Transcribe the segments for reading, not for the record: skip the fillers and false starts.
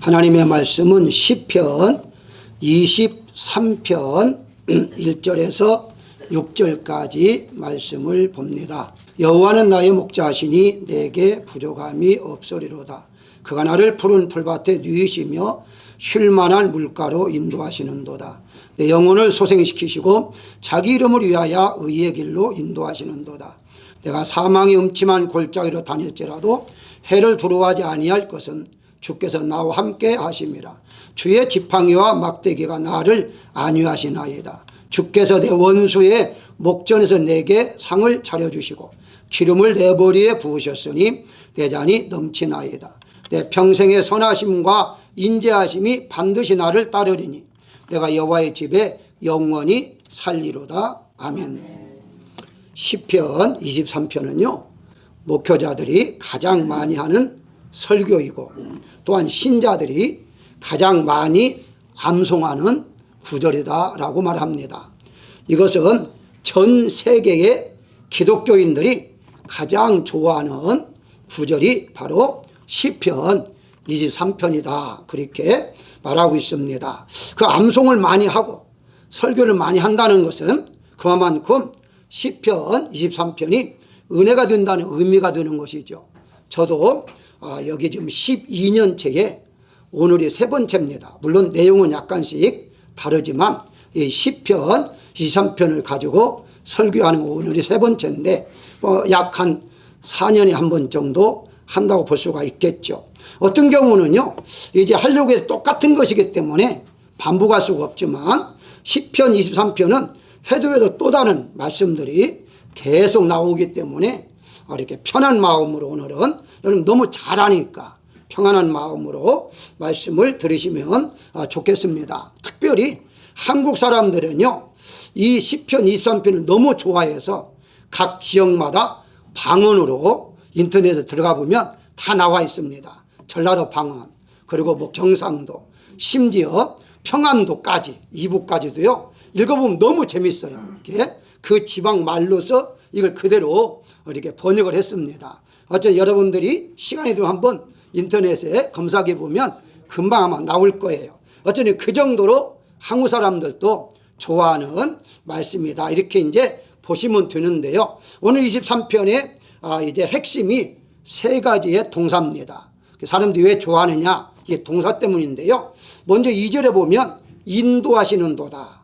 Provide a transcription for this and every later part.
하나님의 말씀은 시편 23편 1절에서 6절까지 말씀을 봅니다. 여호와는 나의 목자시니 내게 부족함이 없으리로다. 그가 나를 푸른 풀밭에 누이시며 쉴만한 물가로 인도하시는도다. 내 영혼을 소생시키시고 자기 이름을 위하여 의의 길로 인도하시는도다. 내가 사망의 음침한 골짜기로 다닐지라도 해를 두려워하지 아니할 것은 주께서 나와 함께 하심이라. 주의 지팡이와 막대기가 나를 안위하시나이다. 주께서 내 원수의 목전에서 내게 상을 차려주시고 기름을 내 머리에 부으셨으니 내 잔이 넘치나이다. 내 평생의 선하심과 인자하심이 반드시 나를 따르리니 내가 여호와의 집에 영원히 살리로다. 아멘. 시편 23편은요 목회자들이 가장 많이 하는 설교이고 또한 신자들이 가장 많이 암송하는 구절이다라고 말합니다. 이것은 전 세계의 기독교인들이 가장 좋아하는 구절이 바로 시편 23편이다 그렇게 말하고 있습니다. 그 암송을 많이 하고 설교를 많이 한다는 것은 그만큼 시편 23편이 은혜가 된다는 의미가 되는 것이죠. 저도 여기 지금 12년째에 오늘이 세 번째입니다. 물론 내용은 약간씩 다르지만 이 시편 23편을 가지고 설교하는 오늘이 세 번째인데 약 한 4년에 한 번 정도 한다고 볼 수가 있겠죠. 어떤 경우는요 이제 하려고 해도 똑같은 것이기 때문에 반복할 수가 없지만 시편 23편은 해도 또 다른 말씀들이 계속 나오기 때문에 이렇게 편한 마음으로 오늘은 여러분 너무 잘하니까 평안한 마음으로 말씀을 들으시면 좋겠습니다. 특별히 한국 사람들은요 이 시편 23편을 너무 좋아해서 각 지역마다 방언으로 인터넷에 들어가 보면 다 나와 있습니다. 전라도 방언 그리고 뭐 경상도 심지어 평안도까지 이북까지도요 읽어보면 너무 재밌어요. 이렇게 그 지방 말로서 이걸 그대로 이렇게 번역을 했습니다. 어쨌든 여러분들이 시간이 되면 한번 인터넷에 검색해 보면 금방 아마 나올 거예요. 어쨌든 그 정도로 한국 사람들도 좋아하는 말씀이다. 이렇게 이제 보시면 되는데요. 오늘 23편에 이제 핵심이 세 가지의 동사입니다. 사람들이 왜 좋아하느냐? 이게 동사 때문인데요. 먼저 2절에 보면 인도하시는 도다.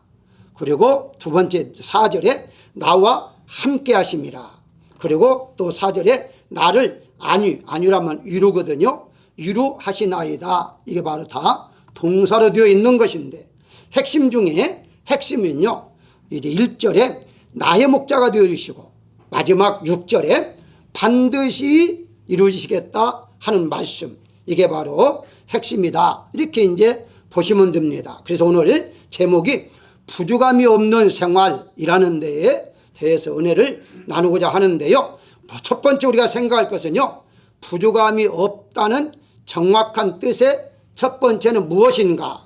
그리고 두 번째 4절에 나와 함께 하심이라. 그리고 또 4절에 나를 안위라면 위로거든요. 위로하시나이다. 이게 바로 다 동사로 되어 있는 것인데 핵심 중에 핵심은요 이제 1절에 나의 목자가 되어주시고 마지막 6절에 반드시 이루시겠다 하는 말씀, 이게 바로 핵심이다 이렇게 이제 보시면 됩니다. 그래서 오늘 제목이 부족함이 없는 생활이라는 데에 대해서 은혜를 나누고자 하는데요. 첫 번째 우리가 생각할 것은요 부족함이 없다는 정확한 뜻의 첫 번째는 무엇인가?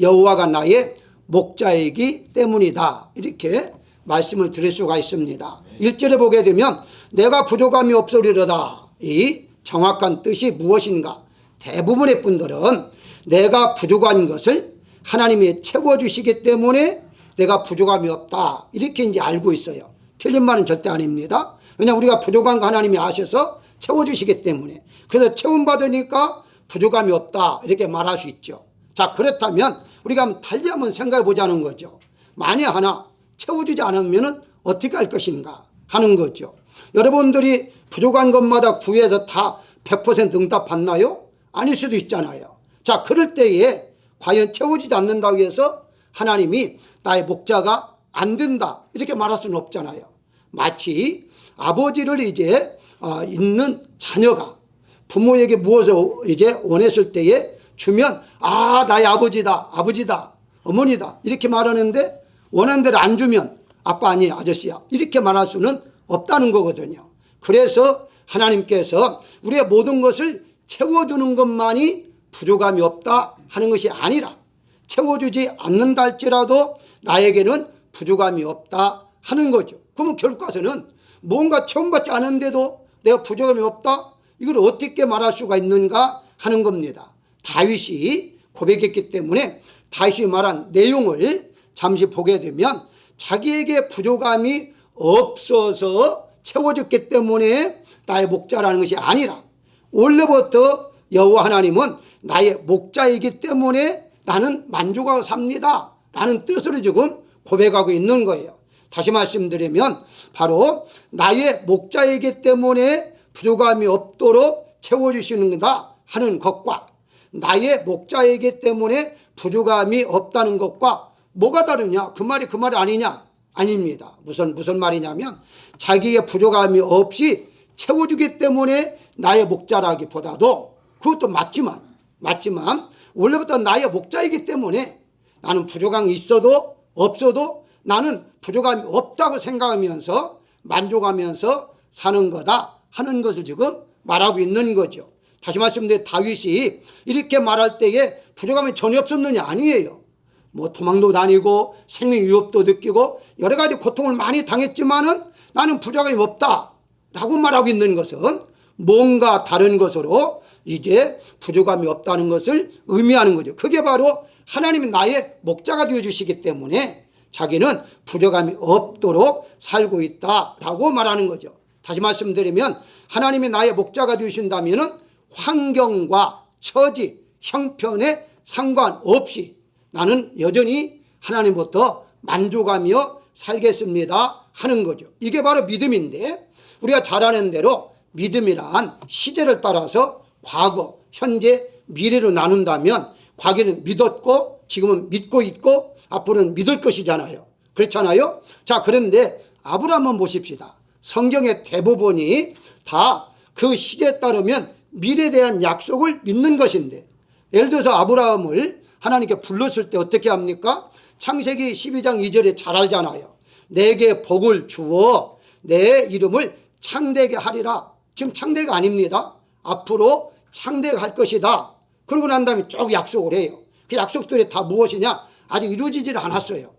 여호와가 나의 목자이기 때문이다 이렇게 말씀을 드릴 수가 있습니다. 1절에 보게 되면 내가 부족함이 없으리로다. 이 정확한 뜻이 무엇인가? 대부분의 분들은 내가 부족한 것을 하나님이 채워주시기 때문에 내가 부족함이 없다 이렇게 이제 알고 있어요. 틀린 말은 절대 아닙니다. 왜냐하면 우리가 부족한 거 하나님이 아셔서 채워주시기 때문에, 그래서 채움받으니까 부족함이 없다 이렇게 말할 수 있죠. 자, 그렇다면 우리가 한번 달리 한번 생각해 보자는 거죠. 만약 하나 채워주지 않으면 어떻게 할 것인가 하는 거죠. 여러분들이 부족한 것마다 구해서 다 100% 응답받나요? 아닐 수도 있잖아요. 자, 그럴 때에 과연 채워지지 않는다고 해서 하나님이 나의 목자가 안 된다 이렇게 말할 수는 없잖아요. 마치 아버지를 이제 있는 자녀가 부모에게 무엇을 이제 원했을 때에 주면 나의 아버지다 어머니다 이렇게 말하는데 원하는 대로 안 주면 아빠 아니 아저씨야 이렇게 말할 수는 없다는 거거든요. 그래서 하나님께서 우리의 모든 것을 채워주는 것만이 부족함이 없다 하는 것이 아니라 채워주지 않는다 할지라도 나에게는 부족함이 없다 하는 거죠. 그러면 결과서는 뭔가 채움받지 않은데도 내가 부족함이 없다? 이걸 어떻게 말할 수가 있는가 하는 겁니다. 다윗이 고백했기 때문에 다윗이 말한 내용을 잠시 보게 되면 자기에게 부족함이 없어서 채워졌기 때문에 나의 목자라는 것이 아니라 원래부터 여호와 하나님은 나의 목자이기 때문에 나는 만족하고 삽니다 라는 뜻으로 지금 고백하고 있는 거예요. 다시 말씀드리면 바로 나의 목자이기 때문에 부족함이 없도록 채워주시는다 하는 것과 나의 목자이기 때문에 부족함이 없다는 것과 뭐가 다르냐? 그 말이 아니냐? 아닙니다. 무슨 말이냐면 자기의 부족함이 없이 채워주기 때문에 나의 목자라기보다도 그것도 맞지만 원래부터 나의 목자이기 때문에 나는 부족함이 있어도 없어도 나는 부족함이 없다고 생각하면서 만족하면서 사는 거다 하는 것을 지금 말하고 있는 거죠. 다시 말씀드려 다윗이 이렇게 말할 때에 부족함이 전혀 없었느냐? 아니에요. 뭐 도망도 다니고 생명 위협도 느끼고 여러 가지 고통을 많이 당했지만은 나는 부족함이 없다 라고 말하고 있는 것은 뭔가 다른 것으로 이제 부족함이 없다는 것을 의미하는 거죠. 그게 바로 하나님이 나의 목자가 되어주시기 때문에 자기는 부족함이 없도록 살고 있다라고 말하는 거죠. 다시 말씀드리면 하나님이 나의 목자가 되신다면 환경과 처지, 형편에 상관없이 나는 여전히 하나님부터 만족하며 살겠습니다 하는 거죠. 이게 바로 믿음인데 우리가 잘 아는 대로 믿음이란 시제를 따라서 과거, 현재, 미래로 나눈다면 과거는 믿었고 지금은 믿고 있고 앞으로는 믿을 것이잖아요. 그렇잖아요. 자, 그런데 아브라함은 보십시다. 성경의 대부분이 다 그 시제에 따르면 미래에 대한 약속을 믿는 것인데 예를 들어서 아브라함을 하나님께 불렀을 때 어떻게 합니까? 창세기 12장 2절에 잘 알잖아요. 내게 복을 주어 내 이름을 창대하게 하리라. 지금 창대가 아닙니다. 앞으로 창대가 할 것이다. 그러고 난 다음에 쭉 약속을 해요. 그 약속들이 다 무엇이냐? 아직 이루어지질 않았어요.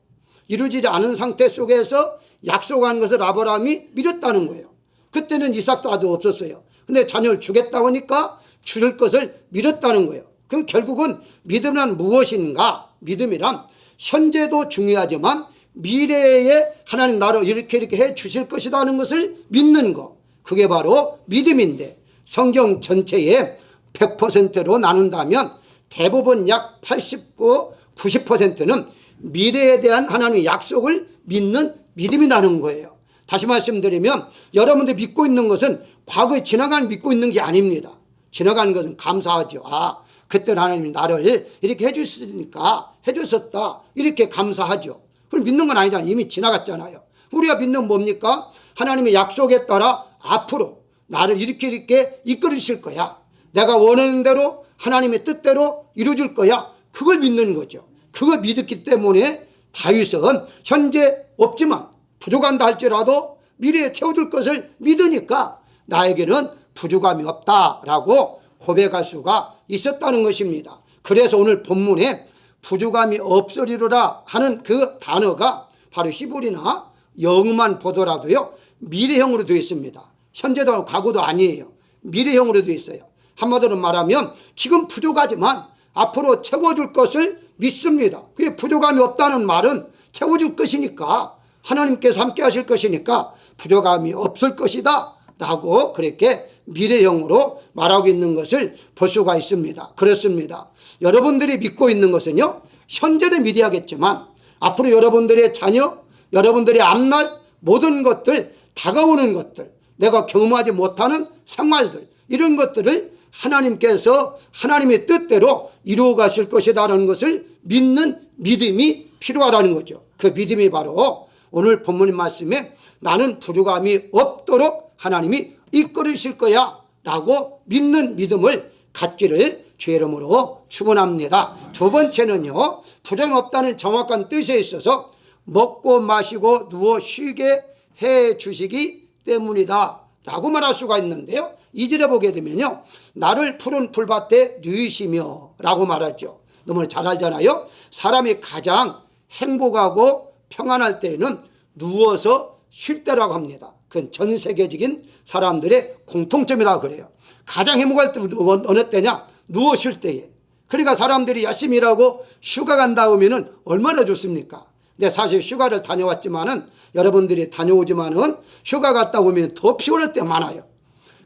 이루어지지 않은 상태 속에서 약속한 것을 아브라함이 믿었다는 거예요. 그때는 이삭도 아직 없었어요. 근데 자녀를 주겠다고 하니까 줄 것을 믿었다는 거예요. 그럼 결국은 믿음은 무엇인가? 믿음이란 현재도 중요하지만 미래에 하나님 나를 이렇게 해 주실 것이다 하는 것을 믿는 거. 그게 바로 믿음인데 성경 전체에 100%로 나눈다면 대부분 약 89, 90%는 미래에 대한 하나님의 약속을 믿는 믿음이 나는 거예요. 다시 말씀드리면 여러분들 믿고 있는 것은 과거에 지나간 믿고 있는 게 아닙니다. 지나간 것은 감사하죠. 아, 그때 하나님이 나를 이렇게 해주셨으니까 해주셨다 이렇게 감사하죠. 그럼 믿는 건 아니잖아요. 이미 지나갔잖아요. 우리가 믿는 뭡니까? 하나님의 약속에 따라 앞으로 나를 이렇게 이끌어 주실 거야. 내가 원하는 대로 하나님의 뜻대로 이루어질 거야. 그걸 믿는 거죠. 그걸 믿었기 때문에 다윗은 현재 없지만 부족한다 할지라도 미래에 채워줄 것을 믿으니까 나에게는 부족함이 없다라고 고백할 수가 있었다는 것입니다. 그래서 오늘 본문에 부족함이 없으리로라 하는 그 단어가 바로 히브리나 영어만 보더라도요 미래형으로 되어 있습니다. 현재도 과거도 아니에요. 미래형으로 되어 있어요. 한마디로 말하면 지금 부족하지만 앞으로 채워줄 것을 믿습니다. 그게 부족함이 없다는 말은 채워줄 것이니까 하나님께서 함께 하실 것이니까 부족함이 없을 것이다 라고 그렇게 미래형으로 말하고 있는 것을 볼 수가 있습니다. 그렇습니다. 여러분들이 믿고 있는 것은요 현재도 믿어야겠지만 앞으로 여러분들의 자녀, 여러분들의 앞날 모든 것들, 다가오는 것들, 내가 경험하지 못하는 생활들 이런 것들을 하나님께서 하나님의 뜻대로 이루어 가실 것이라는 것을 믿는 믿음이 필요하다는 거죠. 그 믿음이 바로 오늘 본문 말씀에 나는 부족함이 없도록 하나님이 이끌으실 거야 라고 믿는 믿음을 갖기를 주의 이름으로 축원합니다. 두 번째는요 부족함이 없다는 정확한 뜻에 있어서 먹고 마시고 누워 쉬게 해 주시기 때문이다 라고 말할 수가 있는데요 2절에 보게 되면요 나를 푸른 풀밭에 누이시며 라고 말하죠. 너무 잘 알잖아요. 사람이 가장 행복하고 평안할 때에는 누워서 쉴 때라고 합니다. 그건 전 세계적인 사람들의 공통점이라고 그래요. 가장 행복할 때 어느 때냐? 누워 쉴 때에. 그러니까 사람들이 열심히 일하고 휴가 간다 하면은 얼마나 좋습니까? 근데 사실 휴가를 다녀왔지만은 여러분들이 다녀오지만은 휴가 갔다 오면 더 피곤할 때 많아요.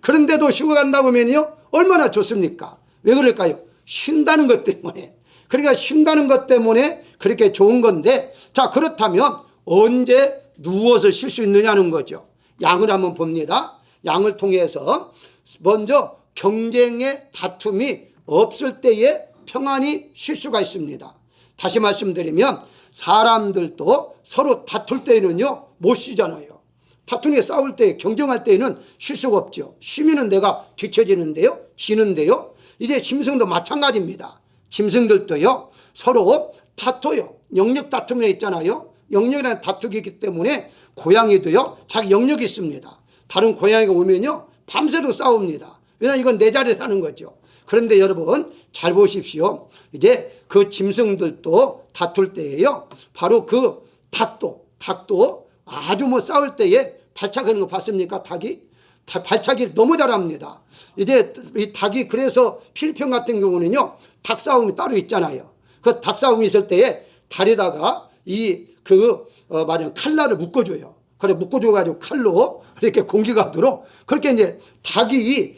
그런데도 휴가 간다 보면요 얼마나 좋습니까? 왜 그럴까요? 쉰다는 것 때문에. 그러니까 쉰다는 것 때문에 그렇게 좋은 건데, 자 그렇다면 언제 누워서 쉴 수 있느냐는 거죠. 양을 한번 봅니다. 양을 통해서 먼저 경쟁의 다툼이 없을 때에 평안히 쉴 수가 있습니다. 다시 말씀드리면 사람들도 서로 다툴 때는요 못 쉬잖아요. 다투니 싸울 때, 경쟁할 때는 쉴 수가 없죠. 쉬면은 내가 뒤처지는데요, 지는데요. 이제 짐승도 마찬가지입니다. 짐승들도요 서로 다퉈요. 영역 다툼이 있잖아요. 영역이라는 다투기이기 때문에 고양이도요 자기 영역이 있습니다. 다른 고양이가 오면요 밤새도록 싸웁니다. 왜냐하면 이건 내 자리에 사는 거죠. 그런데 여러분 잘 보십시오. 이제 그 짐승들도 다툴 때에요 바로 그 닭도 아주 뭐 싸울 때에 발차기하는 거 봤습니까? 닭이 발차기를 너무 잘합니다. 이제 이 닭이, 그래서 필리핀 같은 경우는요 닭 싸움이 따로 있잖아요. 그 닭 싸움이 있을 때에 다리다가 말하자면 칼날을 묶어줘요. 그래 묶어줘가지고 칼로 이렇게 공기가 가도록, 그렇게 이제 닭이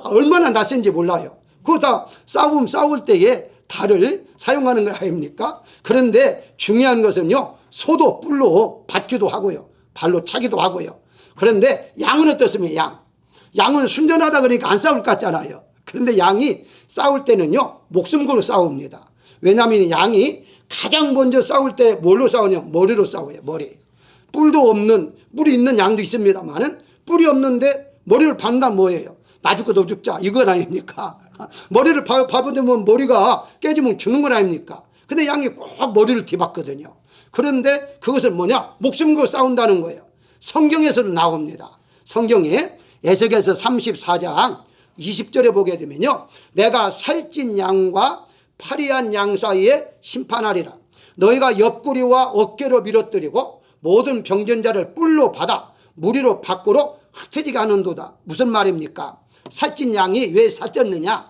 얼마나 낯선지 몰라요. 그거 다 싸울 때에 달을 사용하는 거 아닙니까? 그런데 중요한 것은요 소도 뿔로 받기도 하고요, 발로 차기도 하고요. 그런데 양은 어떻습니까? 양은 순전하다 그러니까 안 싸울 것 같잖아요. 그런데 양이 싸울 때는요 목숨 걸고 싸웁니다. 왜냐하면 양이 가장 먼저 싸울 때 뭘로 싸우냐? 머리로 싸워요. 뿔이 있는 양도 있습니다만은 뿔이 없는데 머리를 박는다 뭐예요? 나 죽고 너 죽자 이건 아닙니까? 머리를 박으면 머리가 깨지면 죽는 건 아닙니까? 근데 양이 꼭 머리를 뒤박거든요. 그런데 그것은 뭐냐? 목숨 걸고 싸운다는 거예요. 성경에서도 나옵니다. 성경에 에스겔서 34장 20절에 보게 되면요 내가 살찐 양과 파리한 양 사이에 심판하리라. 너희가 옆구리와 어깨로 밀어뜨리고 모든 병전자를 뿔로 받아 무리로 밖으로 흩어지게 하는도다. 무슨 말입니까? 살찐 양이 왜 살쪘느냐?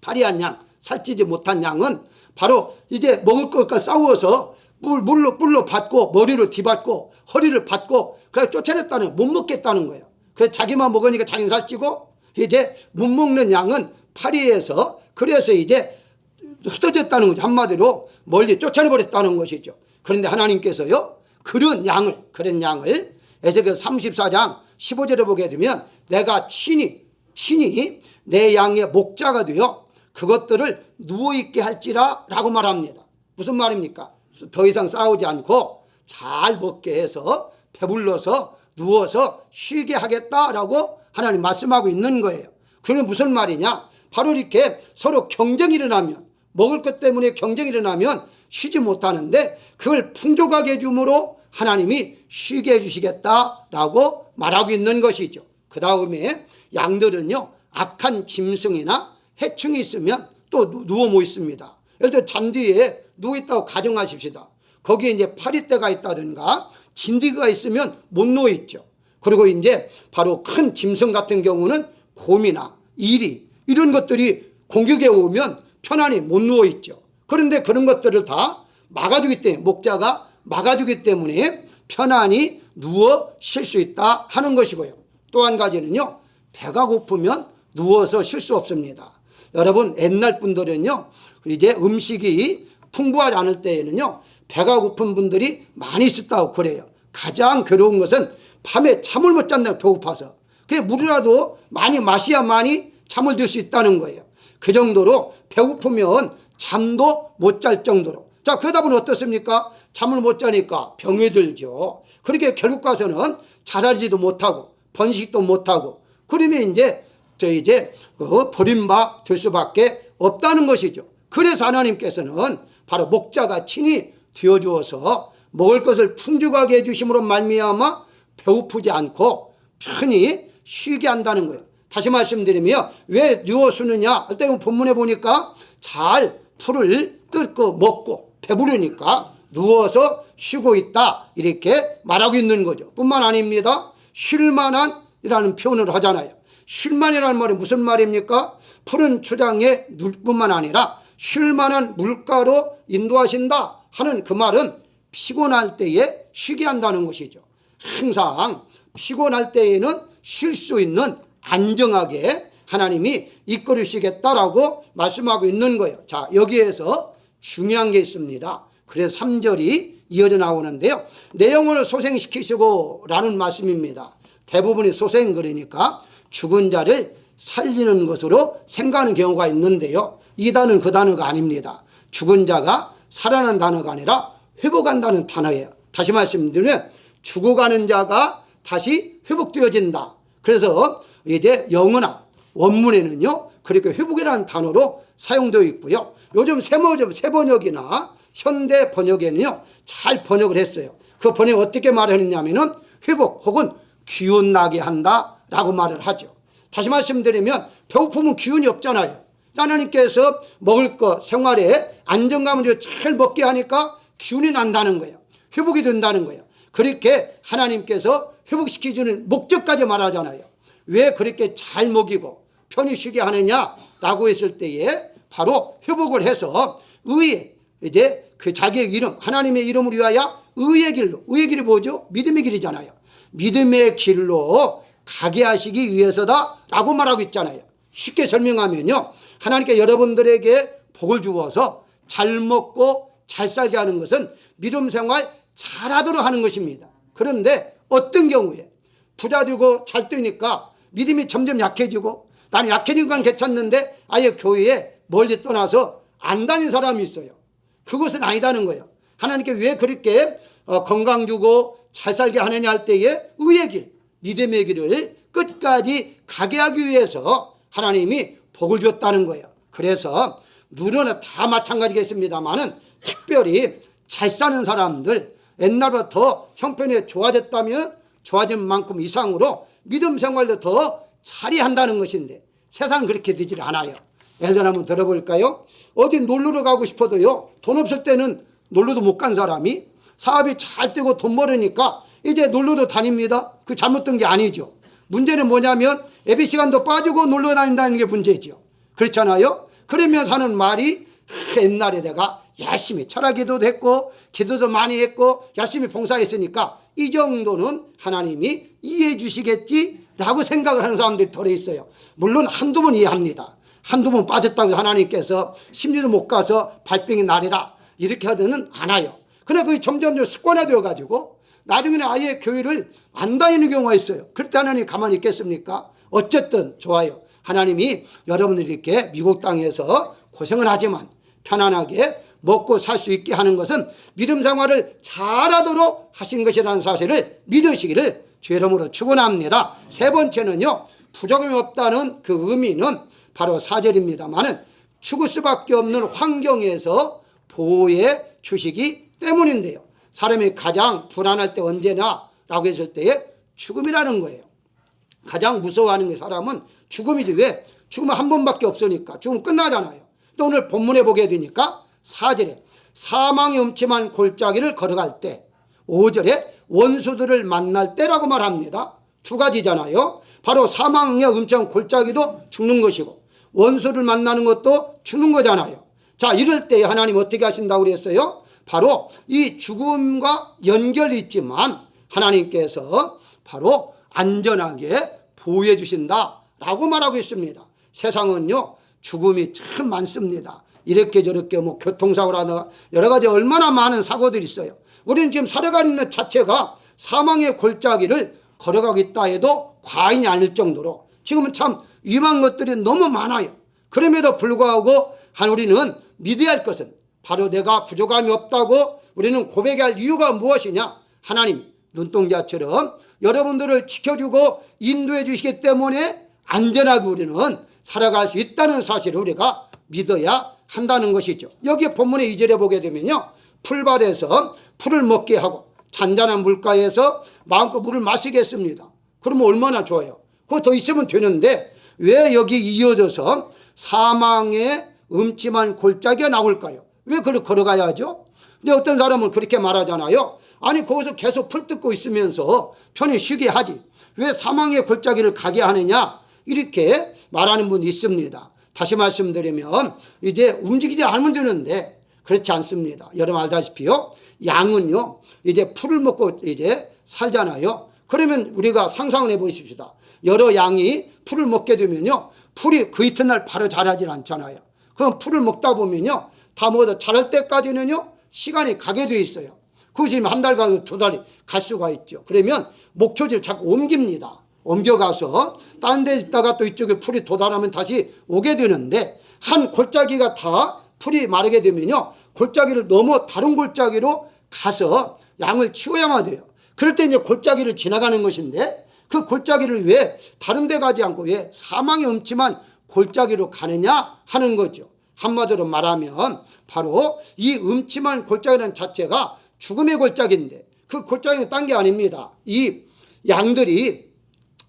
파리한 양, 살찌지 못한 양은 바로 이제 먹을 것과 싸워서 뿔로 받고 머리를 뒤받고 허리를 받고 그래서 쫓아냈다는, 못 먹겠다는 거예요. 그래서 자기만 먹으니까 자기는 살찌고, 이제 못 먹는 양은 파리에서 그래서 이제 흩어졌다는 거죠. 한마디로 멀리 쫓아내버렸다는 것이죠. 그런데 하나님께서요 그런 양을 에스겔 34장 15절에 보게 되면 내가 친히 내 양의 목자가 되어 그것들을 누워있게 할지라 라고 말합니다. 무슨 말입니까? 더 이상 싸우지 않고 잘 먹게 해서 배불러서 누워서 쉬게 하겠다라고 하나님 말씀하고 있는 거예요. 그러면 무슨 말이냐? 바로 이렇게 서로 경쟁이 일어나면, 먹을 것 때문에 경쟁이 일어나면 쉬지 못하는데 그걸 풍족하게 해줌으로 하나님이 쉬게 해주시겠다라고 말하고 있는 것이죠. 그 다음에 양들은요 악한 짐승이나 해충이 있으면 또 누워 못 있습니다. 예를 들어 잔디에 누워있다고 가정하십시다. 거기에 이제 파리떼가 있다든가 진드기가 있으면 못 누워있죠. 그리고 이제 바로 큰 짐승 같은 경우는 곰이나 이리 이런 것들이 공격에 오면 편안히 못 누워있죠. 그런데 그런 것들을 다 막아주기 때문에, 목자가 막아주기 때문에 편안히 누워 쉴 수 있다 하는 것이고요. 또 한 가지는요 배가 고프면 누워서 쉴 수 없습니다. 여러분 옛날 분들은요 이제 음식이 풍부하지 않을 때에는요 배가 고픈 분들이 많이 있었다고 그래요. 가장 괴로운 것은 밤에 잠을 못 잔다고, 배고파서. 그게 물이라도 많이 마셔야만이 잠을 들 수 있다는 거예요. 그 정도로 배고프면 잠도 못 잘 정도로. 자, 그러다 보면 어떻습니까? 잠을 못 자니까 병이 들죠. 그렇게 결국 가서는 자라지도 못하고 번식도 못하고, 그러면 이제 버림바 될 수밖에 없다는 것이죠. 그래서 하나님께서는 바로 목자가 친히 되어주어서 먹을 것을 풍족하게 해주심으로 말미암아 배고프지 않고 편히 쉬게 한다는 거예요. 다시 말씀드리면 왜 누워 쉬느냐 할 때 본문에 보니까 잘 풀을 뜯고 먹고 배부르니까 누워서 쉬고 있다 이렇게 말하고 있는 거죠. 뿐만 아닙니다. 쉴만한 이라는 표현을 하잖아요. 쉴만이라는 말이 무슨 말입니까? 푸른 초장에 물뿐만 아니라 쉴만한 물가로 인도하신다 하는 그 말은 피곤할 때에 쉬게 한다는 것이죠. 항상 피곤할 때에는 쉴 수 있는 안정하게 하나님이 이끌으시겠다라고 말씀하고 있는 거예요. 자, 여기에서 중요한 게 있습니다. 그래서 3절이 이어져 나오는데요. 내 영혼을 소생시키시고 라는 말씀입니다. 대부분이 소생, 그러니까 죽은 자를 살리는 것으로 생각하는 경우가 있는데요. 이 단어는 그 단어가 아닙니다. 죽은 자가 살아난 단어가 아니라 회복한다는 단어예요. 다시 말씀드리면 죽어가는 자가 다시 회복되어진다. 그래서 이제 영어나 원문에는요, 그렇게 회복이라는 단어로 사용되어 있고요. 요즘 새번역이나 현대 번역에는요, 잘 번역을 했어요. 그 번역 어떻게 말하느냐면은 회복 혹은 기운 나게 한다라고 말을 하죠. 다시 말씀드리면 배고프면 기운이 없잖아요. 하나님께서 먹을 것, 생활에 안정감을 잘 먹게 하니까 기운이 난다는 거예요. 회복이 된다는 거예요. 그렇게 하나님께서 회복시켜주는 목적까지 말하잖아요. 왜 그렇게 잘 먹이고 편히 쉬게 하느냐라고 했을 때에 바로 회복을 해서 의의, 이제 그 자기의 이름, 하나님의 이름을 위하여 의의 길로, 의의 길이 뭐죠? 믿음의 길이잖아요. 믿음의 길로 가게 하시기 위해서다라고 말하고 있잖아요. 쉽게 설명하면요, 하나님께 여러분들에게 복을 주어서 잘 먹고 잘 살게 하는 것은 믿음 생활 잘하도록 하는 것입니다. 그런데 어떤 경우에 부자 되고 잘 되니까 믿음이 점점 약해지고, 나는 약해진 건 괜찮는데 아예 교회에 멀리 떠나서 안 다니는 사람이 있어요. 그것은 아니다는 거예요. 하나님께 왜 그렇게 건강 주고 잘 살게 하느냐 할 때에 의의 길, 믿음의 길을 끝까지 가게 하기 위해서 하나님이 복을 줬다는 거예요. 그래서 누구나 다 마찬가지겠습니다만은 특별히 잘 사는 사람들, 옛날보다 형편이 좋아졌다면 좋아진 만큼 이상으로 믿음 생활도 더 잘히 한다는 것인데 세상은 그렇게 되질 않아요. 예를 들어 한번 들어볼까요? 어디 놀러를 가고 싶어도요, 돈 없을 때는 놀러도 못 간 사람이 사업이 잘 되고 돈 벌으니까 이제 놀러도 다닙니다. 그 잘못된 게 아니죠. 문제는 뭐냐면 예배 시간도 빠지고 놀러 다닌다는 게 문제죠. 그렇잖아요. 그러면서 하는 말이 옛날에 내가 열심히 철학기도도 했고 기도도 많이 했고 열심히 봉사했으니까 이 정도는 하나님이 이해해 주시겠지라고 생각을 하는 사람들이 덜어 있어요. 물론 한두 번 이해합니다. 한두 번 빠졌다고 하나님께서 심리도 못 가서 발병이 나리라 이렇게 하지는 않아요. 그러나 그게 점점 습관화되어 가지고 나중에는 아예 교회를 안 다니는 경우가 있어요. 그럴 때 하나님이 가만히 있겠습니까? 어쨌든 좋아요. 하나님이 여러분들이 이렇게 미국 땅에서 고생을 하지만 편안하게 먹고 살 수 있게 하는 것은 믿음 생활을 잘하도록 하신 것이라는 사실을 믿으시기를 주 이름으로 축원합니다. 세 번째는요, 부족함이 없다는 그 의미는 바로 4절입니다만은 죽을 수밖에 없는 환경에서 보호해 주시기 때문인데요. 사람이 가장 불안할 때 언제나 라고 했을 때에 죽음이라는 거예요. 가장 무서워하는 게 사람은 죽음이지. 왜? 죽음은 한 번밖에 없으니까. 죽으면 끝나잖아요. 또 오늘 본문에 보게 되니까 4절에 사망의 음침한 골짜기를 걸어갈 때, 5절에 원수들을 만날 때라고 말합니다. 두 가지잖아요. 바로 사망의 음침한 골짜기도 죽는 것이고 원수를 만나는 것도 죽는 거잖아요. 자, 이럴 때 하나님 어떻게 하신다고 그랬어요? 바로 이 죽음과 연결이 있지만 하나님께서 바로 안전하게 보호해 주신다라고 말하고 있습니다. 세상은요, 죽음이 참 많습니다. 이렇게 저렇게 뭐 교통사고라든가 여러 가지 얼마나 많은 사고들이 있어요. 우리는 지금 살아가는 것 자체가 사망의 골짜기를 걸어가고 있다 해도 과언이 아닐 정도로 지금은 참 위험한 것들이 너무 많아요. 그럼에도 불구하고 우리는 믿어야 할 것은 바로 내가 부족함이 없다고 우리는 고백할 이유가 무엇이냐? 하나님 눈동자처럼 여러분들을 지켜주고 인도해 주시기 때문에 안전하게 우리는 살아갈 수 있다는 사실을 우리가 믿어야 한다는 것이죠. 여기 본문의 2절에 보게 되면요, 풀밭에서 풀을 먹게 하고 잔잔한 물가에서 마음껏 물을 마시겠습니다. 그러면 얼마나 좋아요. 그거 더 있으면 되는데 왜 여기 이어져서 사망의 음침한 골짜기가 나올까요? 왜 그걸 걸어가야 하죠? 근데 어떤 사람은 그렇게 말하잖아요. 아니 거기서 계속 풀 뜯고 있으면서 편히 쉬게 하지 왜 사망의 골짜기를 가게 하느냐? 이렇게 말하는 분이 있습니다. 다시 말씀드리면 이제 움직이지 않으면 되는데 그렇지 않습니다. 여러분 알다시피요, 양은요 이제 풀을 먹고 이제 살잖아요. 그러면 우리가 상상을 해보십시다. 여러 양이 풀을 먹게 되면요, 풀이 그 이튿날 바로 자라질 않잖아요. 그럼 풀을 먹다 보면요, 다 먹어도 자랄 때까지는요 시간이 가게 돼 있어요. 그것이 한 달 가고 두 달이 갈 수가 있죠. 그러면 목초지를 자꾸 옮깁니다. 옮겨가서 다른 데 있다가 또 이쪽에 풀이 도달하면 다시 오게 되는데, 한 골짜기가 다 풀이 마르게 되면요, 골짜기를 넘어 다른 골짜기로 가서 양을 치워야만 돼요. 그럴 때 이제 골짜기를 지나가는 것인데, 그 골짜기를 왜 다른 데 가지 않고 왜 사망의 음침한 골짜기로 가느냐 하는 거죠. 한마디로 말하면 바로 이 음침한 골짜기라는 자체가 죽음의 골짜기인데, 그 골짜기는 딴 게 아닙니다. 이 양들이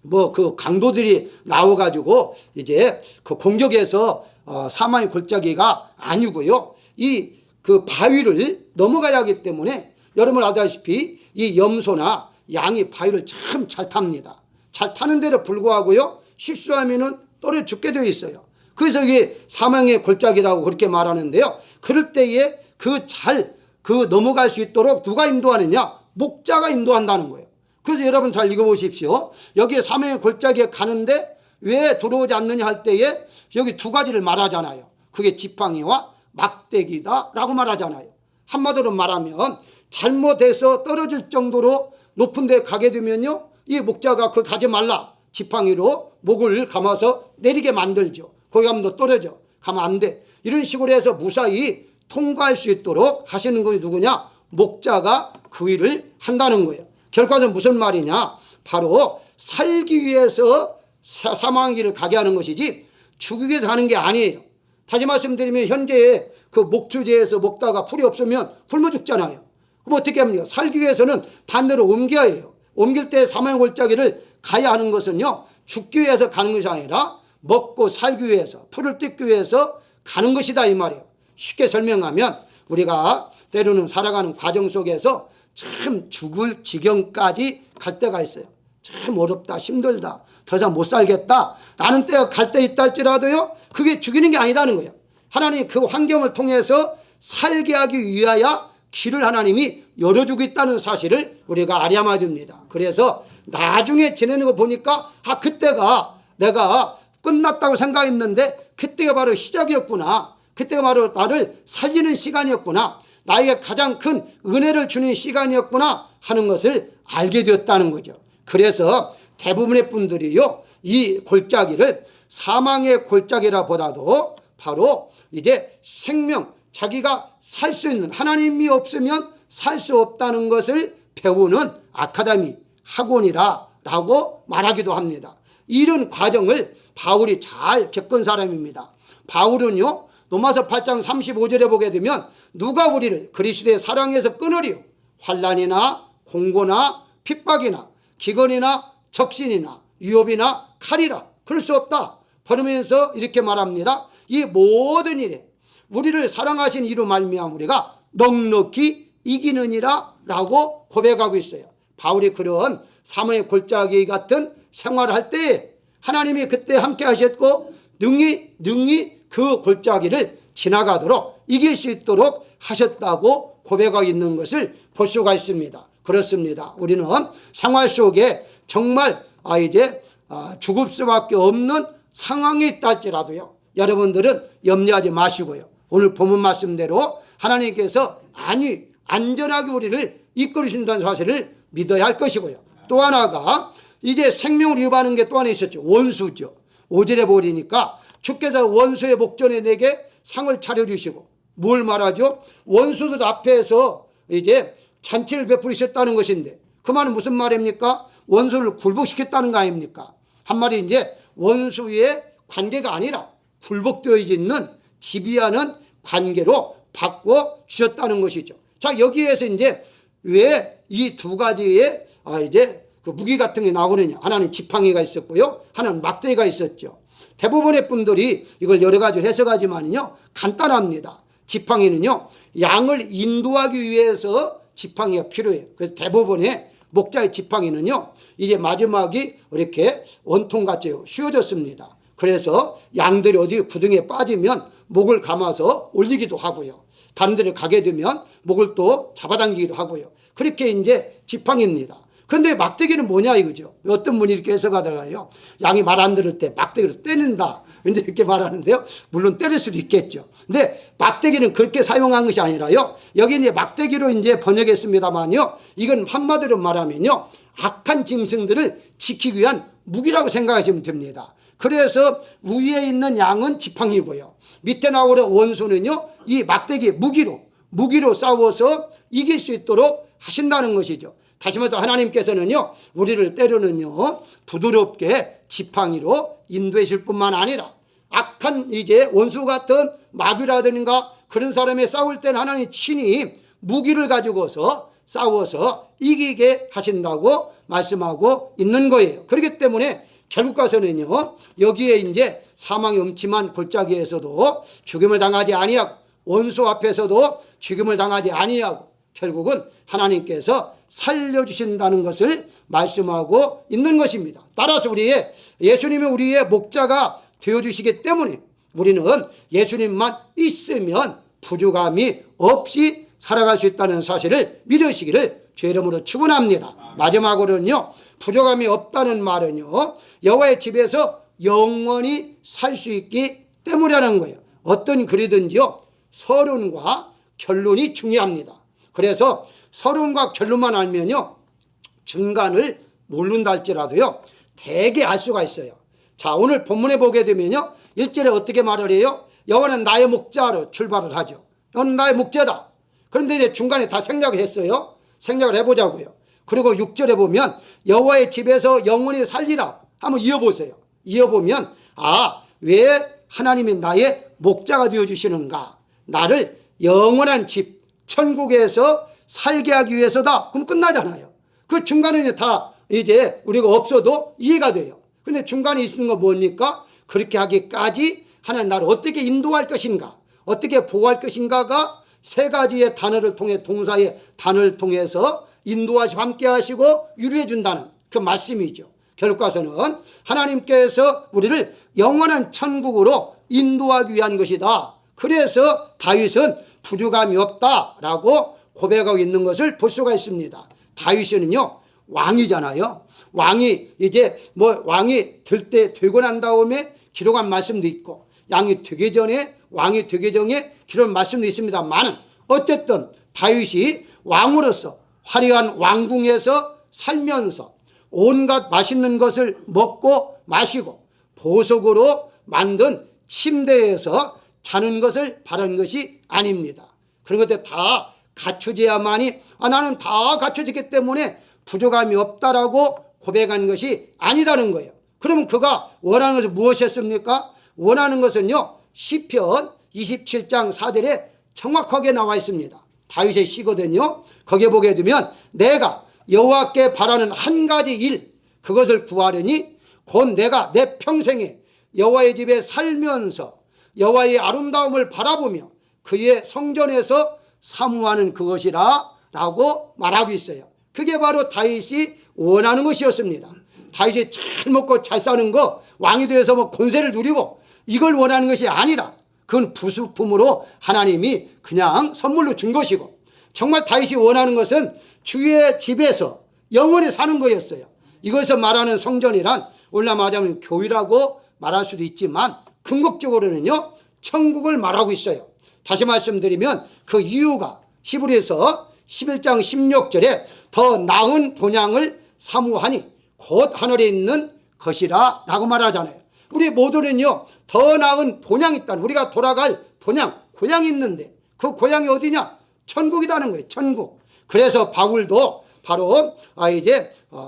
뭐 그 강도들이 나와가지고 이제 그 공격해서 사망의 골짜기가 아니고요, 이 그 바위를 넘어가야 하기 때문에 여러분 알다시피 이 염소나 양이 바위를 참 잘 탑니다. 잘 타는 데도 불구하고요, 실수하면은 떨어져 죽게 되어 있어요. 그래서 이게 사망의 골짜기라고 그렇게 말하는데요, 그럴 때에 그 넘어갈 수 있도록 누가 인도하느냐? 목자가 인도한다는 거예요. 그래서 여러분 잘 읽어보십시오. 여기에 사망의 골짜기에 가는데 왜 들어오지 않느냐 할 때에 여기 두 가지를 말하잖아요. 그게 지팡이와 막대기다 라고 말하잖아요. 한마디로 말하면 잘못해서 떨어질 정도로 높은 데 가게 되면요, 이 목자가 그 가지 말라, 지팡이로 목을 감아서 내리게 만들죠. 거기 가면 너 떨어져, 가면 안 돼, 이런 식으로 해서 무사히 통과할 수 있도록 하시는 것이 누구냐? 목자가 그 일을 한다는 거예요. 결과는 무슨 말이냐? 바로 살기 위해서 사망의 길을 가게 하는 것이지 죽이기 위해서 하는 게 아니에요. 다시 말씀드리면 현재 그 목초지에서 먹다가 풀이 없으면 굶어 죽잖아요. 그럼 어떻게 합니까? 살기 위해서는 단대로 옮겨야 해요. 옮길 때 사망의 골짜기를 가야 하는 것은요, 죽기 위해서 가는 것이 아니라 먹고 살기 위해서, 풀을 뜯기 위해서 가는 것이다 이 말이에요. 쉽게 설명하면 우리가 때로는 살아가는 과정 속에서 참 죽을 지경까지 갈 때가 있어요. 참 어렵다, 힘들다, 더 이상 못 살겠다 라는 때가 갈 때 있다 할지라도요, 그게 죽이는 게 아니다는 거예요. 하나님이 그 환경을 통해서 살게 하기 위하여 길을 하나님이 열어주고 있다는 사실을 우리가 알아야 됩니다. 그래서 나중에 지내는 거 보니까 그때가 내가 끝났다고 생각했는데 그때가 바로 시작이었구나, 그때가 바로 나를 살리는 시간이었구나, 나에게 가장 큰 은혜를 주는 시간이었구나 하는 것을 알게 되었다는 거죠. 그래서 대부분의 분들이요, 이 골짜기를 사망의 골짜기라 보다도 바로 이제 생명, 자기가 살 수 있는, 하나님이 없으면 살 수 없다는 것을 배우는 아카데미, 학원이라고 말하기도 합니다. 이런 과정을 바울이 잘 겪은 사람입니다. 바울은요, 로마서 8장 35절에 보게 되면 누가 우리를 그리스도의 사랑에서 끊으리요? 환난이나 공고나 핍박이나 기근이나 적신이나 유업이나 칼이라. 그럴 수 없다. 그러면서 이렇게 말합니다. 이 모든 일에 우리를 사랑하신 이로 말미암아 우리가 넉넉히 이기느니라 라고 고백하고 있어요. 바울이 그런 사망의 골짜기 같은 생활을 할 때에 하나님이 그때 함께 하셨고 능히 그 골짜기를 지나가도록 이길 수 있도록 하셨다고 고백하고 있는 것을 볼 수가 있습니다. 그렇습니다. 우리는 생활 속에 정말 이제 죽을 수밖에 없는 상황이 있다 할지라도요, 여러분들은 염려하지 마시고요, 오늘 본문 말씀대로 하나님께서 안전하게 우리를 이끌으신다는 사실을 믿어야 할 것이고요. 또 하나가 이제 생명을 위협하는 게 또 하나 있었죠. 원수죠. 5절에 보니까 주께서 원수의 목전에 내게 상을 차려주시고, 뭘 말하죠? 원수들 앞에서 이제 잔치를 베풀으셨다는 것인데, 그 말은 무슨 말입니까? 원수를 굴복시켰다는 거 아닙니까? 한마디 이제 원수의 관계가 아니라 굴복되어 있는 지비하는 관계로 바꿔주셨다는 것이죠. 자, 여기에서 이제 왜 이 두 가지의 이제 그 무기 같은 게 나오느냐. 하나는 지팡이가 있었고요, 하나는 막대기가 있었죠. 대부분의 분들이 이걸 여러 가지로 해석하지만요, 간단합니다. 지팡이는요, 양을 인도하기 위해서 지팡이가 필요해요. 그래서 대부분의 목자의 지팡이는요, 이제 마지막이 이렇게 원통같이 휘어졌습니다. 그래서 양들이 어디 구덩이에 빠지면 목을 감아서 올리기도 하고요. 다른 데를 가게 되면 목을 또 잡아당기기도 하고요. 그렇게 이제 지팡이입니다. 그런데 막대기는 뭐냐 이거죠. 어떤 분이 이렇게 해석하다가요, 양이 말 안 들을 때 막대기로 때린다, 이제 이렇게 말하는데요. 물론 때릴 수도 있겠죠. 근데 막대기는 그렇게 사용한 것이 아니라요, 여기 이제 막대기로 이제 번역했습니다만요, 이건 한마디로 말하면요, 악한 짐승들을 지키기 위한 무기라고 생각하시면 됩니다. 그래서 위에 있는 양은 지팡이고요, 밑에 나오는 원수는요, 이 막대기 무기로 싸워서 이길 수 있도록 하신다는 것이죠. 다시 말해서 하나님께서는요, 우리를 때로는요, 부드럽게 지팡이로 인도하실 뿐만 아니라 악한 이제 원수 같은 마귀라든가 그런 사람에 싸울 때는 하나님 친히 무기를 가지고서 싸워서 이기게 하신다고 말씀하고 있는 거예요. 그렇기 때문에 결국 가서는요, 여기에 이제 사망의 음침한 골짜기에서도 죽임을 당하지 아니하고 원수 앞에서도 죽임을 당하지 아니하고 결국은 하나님께서 살려주신다는 것을 말씀하고 있는 것입니다. 따라서 예수님이 우리의 목자가 되어주시기 때문에 우리는 예수님만 있으면 부족함이 없이 살아갈 수 있다는 사실을 믿으시기를 주의 이름으로 축원합니다. 마지막으로는요, 부족함이 없다는 말은요, 여호와의 집에서 영원히 살 수 있기 때문이라는 거예요. 어떤 글이든지요, 서론과 결론이 중요합니다. 그래서 서론과 결론만 알면요, 중간을 모른다 할지라도요, 대개 알 수가 있어요. 자, 오늘 본문에 보게 되면요, 1절에 어떻게 말을 해요? 여호와는 나의 목자로 출발을 하죠. 너는 나의 목자다. 그런데 이제 중간에 다 생략을 했어요. 생략을 해보자고요. 그리고 6절에 보면 여호와의 집에서 영원히 살리라. 한번 이어보세요. 이어보면, 왜 하나님이 나의 목자가 되어주시는가? 나를 영원한 집, 천국에서 살게 하기 위해서다. 그럼 끝나잖아요. 그 중간에 다 이제 우리가 없어도 이해가 돼요. 근데 중간에 있는 거 뭡니까? 그렇게 하기까지 하나님 나를 어떻게 인도할 것인가, 어떻게 보호할 것인가가 세 가지의 단어를 통해, 동사의 단어를 통해서 인도하시고 함께 하시고 유리해 준다는 그 말씀이죠. 결국 가서는 하나님께서 우리를 영원한 천국으로 인도하기 위한 것이다. 그래서 다윗은 부족함이 없다라고 고백하고 있는 것을 볼 수가 있습니다. 다윗은요, 왕이잖아요. 왕이 이제 왕이 되고 난 다음에 기록한 말씀도 있고, 왕이 되기 전에 기록한 말씀도 있습니다만, 어쨌든 다윗이 왕으로서 화려한 왕궁에서 살면서 온갖 맛있는 것을 먹고 마시고 보석으로 만든 침대에서 자는 것을 바란 것이 아닙니다. 그런 것들 다 갖춰져야만이, 나는 다 갖춰졌기 때문에 부족함이 없다라고 고백한 것이 아니다는 거예요. 그러면 그가 원하는 것은 무엇이었습니까? 원하는 것은요, 시편 27장 4절에 정확하게 나와 있습니다. 다윗의 시거든요. 거기에 보게 되면 내가 여호와께 바라는 한 가지 일, 그것을 구하려니 곧 내가 내 평생에 여호와의 집에 살면서 여호와의 아름다움을 바라보며 그의 성전에서 사모하는 그것이라 라고 말하고 있어요. 그게 바로 다윗이 원하는 것이었습니다. 다윗이 잘 먹고 잘 사는 거, 왕이 되어서 권세를 누리고 이걸 원하는 것이 아니라 그건 부수품으로 하나님이 그냥 선물로 준 것이고, 정말 다윗이 원하는 것은 주의 집에서 영원히 사는 거였어요. 이것을 말하는 성전이란 올라마자면 교회라고 말할 수도 있지만 궁극적으로는요, 천국을 말하고 있어요. 다시 말씀드리면 그 이유가 히브리서 11장 16절에 더 나은 본향을 사모하니 곧 하늘에 있는 것이라 라고 말하잖아요. 우리 모두는요, 더 나은 본향이 있다는, 우리가 돌아갈 본향, 고향이 있는데 그 고향이 어디냐? 천국이라는 거예요. 천국. 그래서 바울도 바로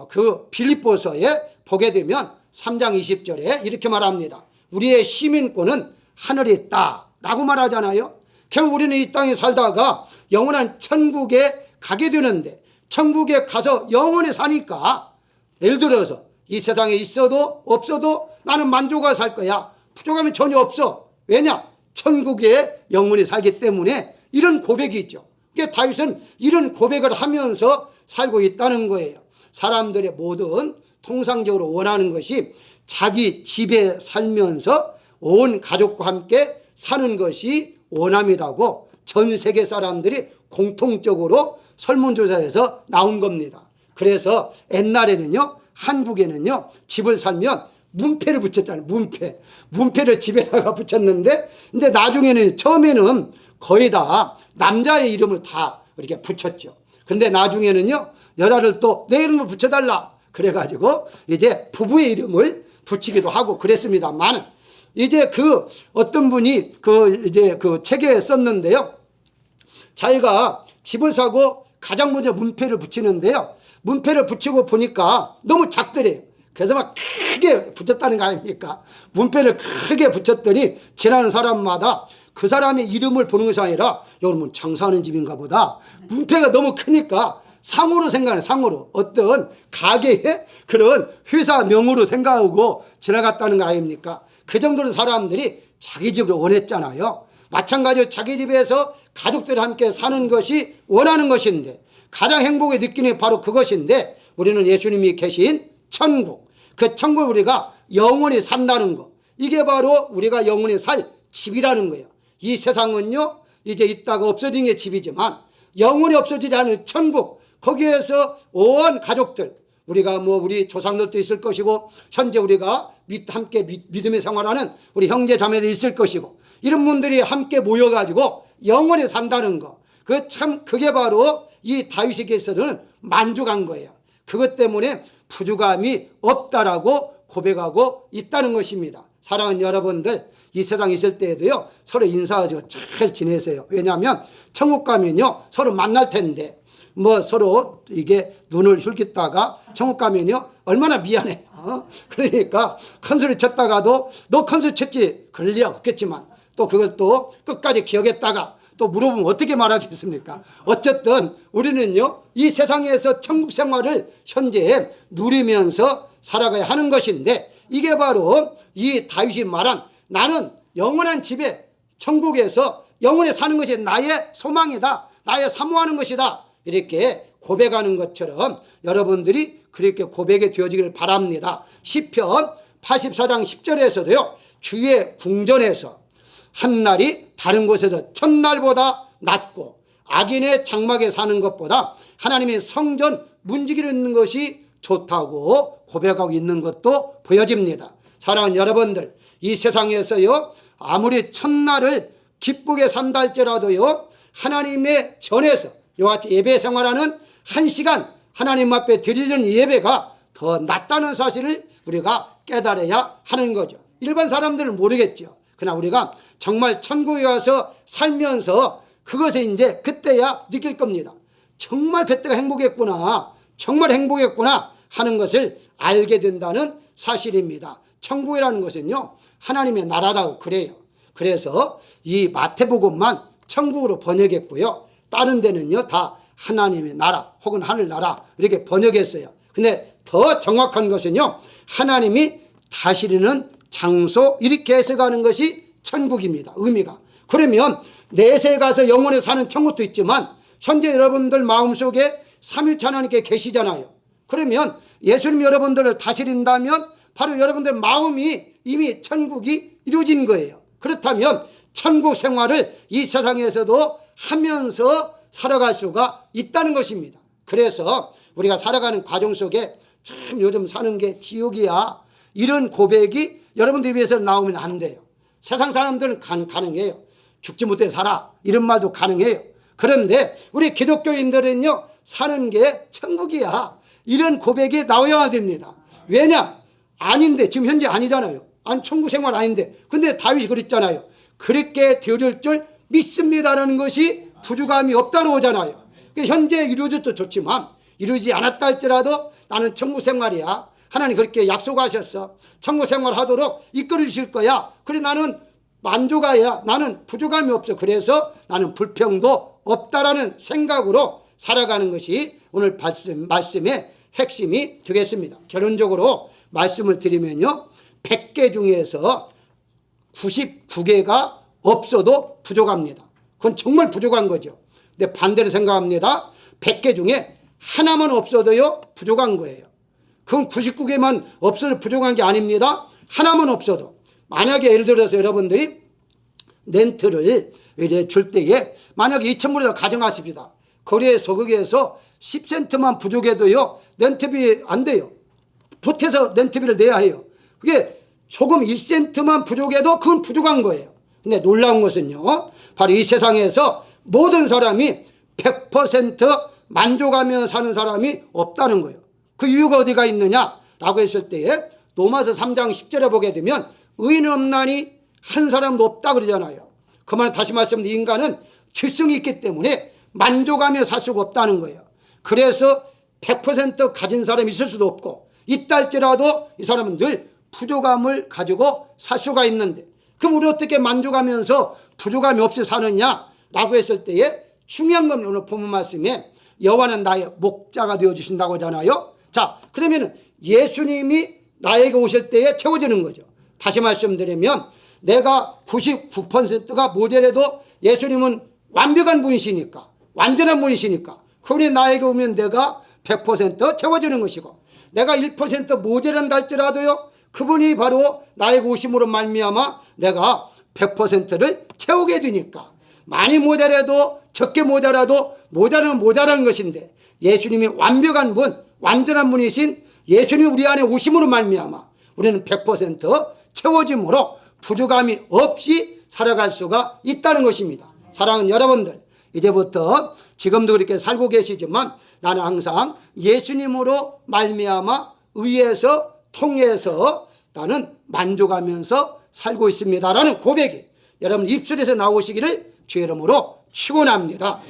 그 빌립보서에 보게 되면 3장 20절에 이렇게 말합니다. 우리의 시민권은 하늘에 있다 라고 말하잖아요. 결국 우리는 이 땅에 살다가 영원한 천국에 가게 되는데, 천국에 가서 영원히 사니까, 예를 들어서 이 세상에 있어도 없어도 나는 만족하고 살 거야, 부족함이 전혀 없어. 왜냐? 천국에 영원히 살기 때문에. 이런 고백이 있죠. 다윗은 이런 고백을 하면서 살고 있다는 거예요. 사람들의 모든 통상적으로 원하는 것이 자기 집에 살면서 온 가족과 함께 사는 것이 원함이라고 전 세계 사람들이 공통적으로 설문조사에서 나온 겁니다. 그래서 옛날에는요, 한국에는요, 집을 살면 문패를 붙였잖아요. 문패를 집에다가 붙였는데, 근데 나중에는, 처음에는 거의 다 남자의 이름을 다 이렇게 붙였죠. 근데 나중에는요, 여자를 또 내 이름을 붙여달라 그래가지고 이제 부부의 이름을 붙이기도 하고 그랬습니다만, 이제 그 어떤 분이 이제 그 책에 썼는데요, 자기가 집을 사고 가장 먼저 문패를 붙이는데요, 문패를 붙이고 보니까 너무 작더래요. 그래서 막 크게 붙였다는 거 아닙니까? 문패를 크게 붙였더니 지나는 사람마다 그 사람의 이름을 보는 것이 아니라, 여러분 장사하는 집인가 보다, 문패가 너무 크니까 상으로 생각하는, 상으로 어떤 가게의 그런 회사명으로 생각하고 지나갔다는 거 아닙니까? 그 정도로 사람들이 자기 집을 원했잖아요. 마찬가지로 자기 집에서 가족들이 함께 사는 것이 원하는 것인데, 가장 행복을 느끼는 게 바로 그것인데, 우리는 예수님이 계신 천국, 그 천국 우리가 영원히 산다는 것, 이게 바로 우리가 영원히 살 집이라는 거예요. 이 세상은요, 이제 있다가 없어진 게 집이지만 영원히 없어지지 않을 천국, 거기에서 온 가족들, 우리가 우리 조상들도 있을 것이고, 현재 우리가 함께 믿음의 생활하는 우리 형제 자매들 있을 것이고, 이런 분들이 함께 모여가지고 영원히 산다는 거, 그게 바로 이 다윗에게서는 만족한 거예요. 그것 때문에 부족함이 없다라고 고백하고 있다는 것입니다. 사랑하는 여러분들, 이 세상에 있을 때에도요, 서로 인사하고 잘 지내세요. 왜냐하면 천국 가면요, 서로 만날 텐데, 서로 이게 눈을 훑겠다가 천국 가면요, 얼마나 미안해. 그러니까 큰 소리 쳤다가도 너 큰 소리 쳤지 그럴 리 없겠지만, 또 그걸 또 끝까지 기억했다가 또 물어보면 어떻게 말하겠습니까? 어쨌든 우리는요, 이 세상에서 천국 생활을 현재 누리면서 살아가야 하는 것인데, 이게 바로 이 다윗이 말한, 나는 영원한 집에 천국에서 영원히 사는 것이 나의 소망이다, 나의 사모하는 것이다, 이렇게 고백하는 것처럼 여러분들이 그렇게 고백이 되어지기를 바랍니다. 시편 84장 10절에서도요, 주의 궁전에서 한 날이 다른 곳에서 첫날보다 낫고, 악인의 장막에 사는 것보다 하나님의 성전 문지기로 있는 것이 좋다고 고백하고 있는 것도 보여집니다. 사랑하는 여러분들, 이 세상에서요, 아무리 첫날을 기쁘게 산다 할지라도요, 하나님의 전에서 이와 같이 예배 생활하는 1시간 하나님 앞에 드리는 예배가 더 낫다는 사실을 우리가 깨달아야 하는 거죠. 일반 사람들은 모르겠죠. 그러나 우리가 정말 천국에 가서 살면서 그것에 이제 그때야 느낄 겁니다. 정말 그때가 행복했구나, 정말 행복했구나 하는 것을 알게 된다는 사실입니다. 천국이라는 것은요, 하나님의 나라라고 그래요. 그래서 이 마태복음만 천국으로 번역했고요, 다른 데는요 다 하나님의 나라 혹은 하늘나라 이렇게 번역했어요. 근데 더 정확한 것은요, 하나님이 다스리는 장소, 이렇게 해석하는 것이 천국입니다. 의미가. 그러면 내세 가서 영원히 사는 천국도 있지만, 현재 여러분들 마음속에 삼위일체 하나님께 계시잖아요. 그러면 예수님 여러분들을 다스린다면 바로 여러분들 마음이 이미 천국이 이루어진 거예요. 그렇다면 천국 생활을 이 세상에서도 하면서 살아갈 수가 있다는 것입니다. 그래서 우리가 살아가는 과정 속에 참 요즘 사는 게 지옥이야, 이런 고백이 여러분들 위해서 나오면 안 돼요. 세상 사람들은 가능해요. 죽지 못해 살아, 이런 말도 가능해요. 그런데 우리 기독교인들은요, 사는 게 천국이야, 이런 고백이 나와야 됩니다. 왜냐? 아닌데, 지금 현재 아니잖아요. 천국 생활 아닌데. 근데 다윗이 그랬잖아요. 그렇게 되어질 줄 믿습니다라는 것이 부족함이 없다고 오잖아요. 현재 이루어져도 좋지만 이루어지지 않았다 할지라도 나는 천국 생활이야, 하나님 그렇게 약속하셨어, 천국 생활 하도록 이끌어 주실 거야, 그래 나는 만족해야, 나는 부족함이 없어, 그래서 나는 불평도 없다라는 생각으로 살아가는 것이 오늘 말씀의 핵심이 되겠습니다. 결론적으로 말씀을 드리면요, 100개 중에서 99개가 없어도 부족합니다. 그건 정말 부족한 거죠. 근데 반대로 생각합니다. 100개 중에 하나만 없어도요 부족한 거예요. 그건 99개만 없어도 부족한 게 아닙니다. 하나만 없어도. 만약에 예를 들어서 여러분들이 렌트를 이제 줄 때에 만약에 2,000불에서 가정하십니다. 거리에서 거기에서 10센트만 부족해도요 렌트비 안 돼요. 보태서 렌트비를 내야 해요. 그게 조금 1센트만 부족해도 그건 부족한 거예요. 근데 놀라운 것은요 바로 이 세상에서 모든 사람이 100% 만족하며 사는 사람이 없다는 거예요. 그 이유가 어디가 있느냐라고 했을 때에 로마서 3장 10절에 보게 되면 의인 없나니 한 사람도 없다 그러잖아요. 그 말은 다시 말씀드리면 인간은 죄성이 있기 때문에 만족하며 살 수가 없다는 거예요. 그래서 100% 가진 사람이 있을 수도 없고 있다 할지라도 이 사람은 늘 부족함을 가지고 살 수가 있는데, 그럼 우리 어떻게 만족하면서 부족함이 없이 사느냐라고 했을 때에 중요한 건 오늘 본문 말씀에 여호와는 나의 목자가 되어주신다고 하잖아요. 자, 그러면 예수님이 나에게 오실 때에 채워지는 거죠. 다시 말씀드리면 내가 99%가 모자라도 예수님은 완벽한 분이시니까, 완전한 분이시니까 그분이 나에게 오면 내가 100% 채워지는 것이고, 내가 1% 모자란다 할지라도요 그분이 바로 나에게 오심으로 말미암아 내가 100%를 채우게 되니까, 많이 모자라도 적게 모자라도 모자라는 모자란 것인데 예수님이 완벽한 분, 완전한 분이신 예수님이 우리 안에 오심으로 말미암아 우리는 100% 채워짐으로 부족함이 없이 살아갈 수가 있다는 것입니다. 사랑하는 여러분들, 이제부터 지금도 그렇게 살고 계시지만 나는 항상 예수님으로 말미암아 의에서 통해서 나는 만족하면서 살고 있습니다라는 고백이 여러분 입술에서 나오시기를 주의 이름으로 축원합니다.